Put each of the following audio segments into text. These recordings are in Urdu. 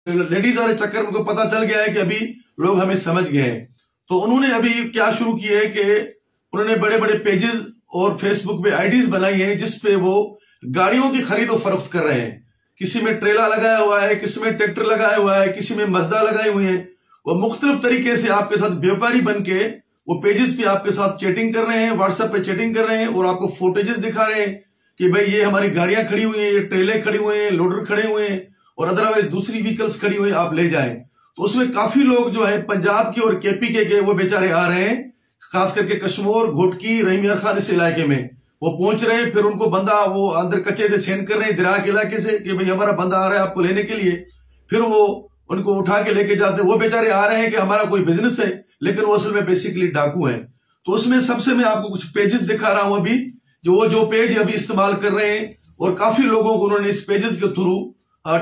لیڈیز والے چکر میں کو پتا چل گیا ہے کہ ابھی لوگ ہمیں سمجھ گئے ہیں، تو انہوں نے ابھی کیا شروع کیا ہے کہ انہوں نے بڑے بڑے پیجز اور فیس بک پہ آئی ڈیز بنائی ہیں جس پہ وہ گاڑیوں کی خرید و فروخت کر رہے ہیں. کسی میں ٹریلا لگایا ہوا ہے، کسی میں ٹریکٹر لگایا ہوا ہے، کسی میں مزدا لگائے ہوئے ہیں. وہ مختلف طریقے سے آپ کے ساتھ بیوپاری بن کے وہ پیجز پہ آپ کے ساتھ چیٹنگ کر رہے ہیں، واٹس ایپ پہ چیٹنگ کر رہے ہیں اور آپ کو فوٹیجز دکھا رہے ہیں کہ بھئی یہ ہماری گاڑیاں کھڑی ہوئی ہیں، یہ ٹریلے کھڑے ہوئے ہیں، لوڈر کھڑے ہوئے ہیں اور ادروائز دوسری ویکلز کھڑی ہوئی ہیں، آپ لے جائیں. تو اس میں کافی لوگ جو ہے پنجاب کے اور کے پی کے وہ بیچارے آ رہے ہیں، خاص کر کے کشمور، گھوٹکی، رحیم یار خان اس علاقے میں وہ پہنچ رہے ہیں. پھر ان کو بندہ وہ اندر کچے سے سینڈ کر رہے ہیں دریا کے علاقے سے کہ بھئی ہمارا بندہ آ رہا ہے آپ کو لینے کے لیے. پھر وہ ان کو اٹھا کے لے کے جاتے ہیں. وہ بیچارے آ رہے ہیں کہ ہمارا کوئی بزنس ہے لیکن وہ اصل میں بیسیکلی ڈاکو ہیں. تو اس میں سب سے میں آپ کو کچھ پیجز دکھا رہا ہوں ابھی، جو پیج ابھی استعمال کر رہے ہیں اور کافی لوگوں کو انہوں نے اس پیجز کے تھرو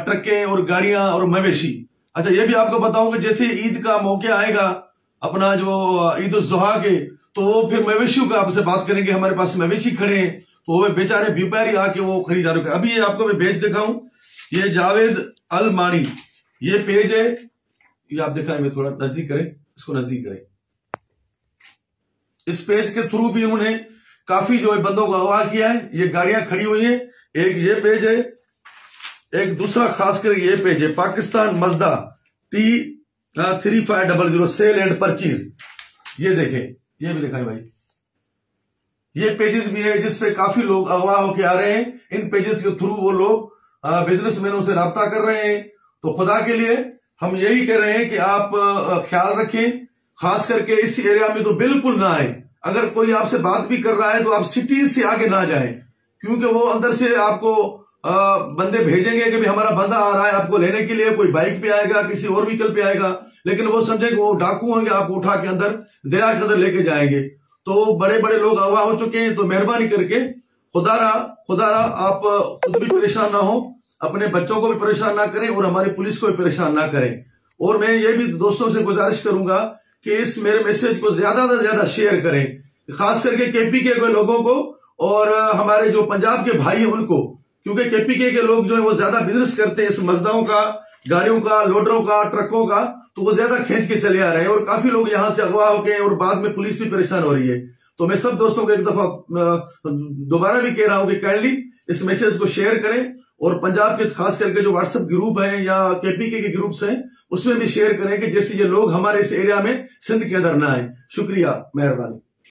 ٹرکیں اور گاڑیاں اور مویشی. اچھا یہ بھی آپ کو بتاؤں کہ جیسے عید کا موقع آئے گا اپنا جو عید الضحیٰ کے، تو وہ پھر مویشیوں کا آپ سے بات کریں گے، ہمارے پاس مویشی کھڑے ہیں تو وہ بیچارے بیوپاری آ کے وہ خریداروں کے. ابھی یہ آپ کو میں پیج دکھاؤں، یہ جاوید المانی یہ پیج ہے، یہ آپ دکھائیں، میں تھوڑا نزدیک کریں، اس کو نزدیک کریں. اس پیج کے تھرو بھی انہوں نے کافی جو ہے بندوں کو اغوا کیا ہے. یہ گاڑیاں کھڑی ہوئی ہیں، ایک یہ پیج ہے، ایک دوسرا خاص کر یہ پیج ہے Pakistan Mazda T3500 sale and purchase. یہ دیکھیں، یہ بھی دکھائیں بھائی. یہ پیجز بھی ہے جس پہ کافی لوگ اغوا ہو کے آ رہے ہیں. ان پیجز کے تھرو وہ لوگ بزنس مینوں سے رابطہ کر رہے ہیں. تو خدا کے لیے ہم یہی کہہ رہے ہیں کہ آپ خیال رکھیں، خاص کر کے اس ایریا میں تو بالکل نہ آئیں. اگر کوئی آپ سے بات بھی کر رہا ہے تو آپ سٹیز سے آگے نہ جائیں، کیونکہ وہ اندر سے آپ کو بندے بھیجیں گے کہ ہمارا بندہ آ رہا ہے آپ کو لینے کے لیے. کوئی بائک پہ آئے گا، کسی اور وہیکل پہ آئے گا، لیکن وہ سمجھیں کہ وہ ڈاکو ہوں گے، آپ کو اٹھا کے اندر دریا کے اندر لے کے جائیں گے. تو بڑے بڑے لوگ اغوا ہو چکے ہیں. تو مہربانی کر کے خدا را آپ خود بھی پریشان نہ ہوں، اپنے بچوں کو بھی پریشان نہ کریں اور ہماری پولیس کو بھی پریشان نہ کریں. اور میں یہ بھی دوستوں سے گزارش کروں گا کہ اس میرے میسج کو زیادہ سے زیادہ شیئر کریں، خاص کر کے پی کے لوگوں کو اور ہمارے جو پنجاب کے بھائی ہیں ان کو، کیونکہ کے پی کے لوگ جو ہیں وہ زیادہ بزنس کرتے ہیں اس مزداؤں کا، گاڑیوں کا، لوڈروں کا، ٹرکوں کا. تو وہ زیادہ کھینچ کے چلے آ رہے ہیں اور کافی لوگ یہاں سے اغوا ہو گئے اور بعد میں پولیس بھی پریشان ہو رہی ہے. تو میں سب دوستوں کو ایک دفعہ دوبارہ بھی کہہ رہا ہوں کہ کائنڈلی اس میسج کو شیئر کریں اور پنجاب کے خاص کر کے جو واٹس ایپ گروپ ہیں یا کے پی کے گروپس ہیں اس میں بھی شیئر کریں کہ جیسے یہ لوگ ہمارے اس ایریا میں سندھ کے اندر نہ آئیں. شکریہ، مہربانی.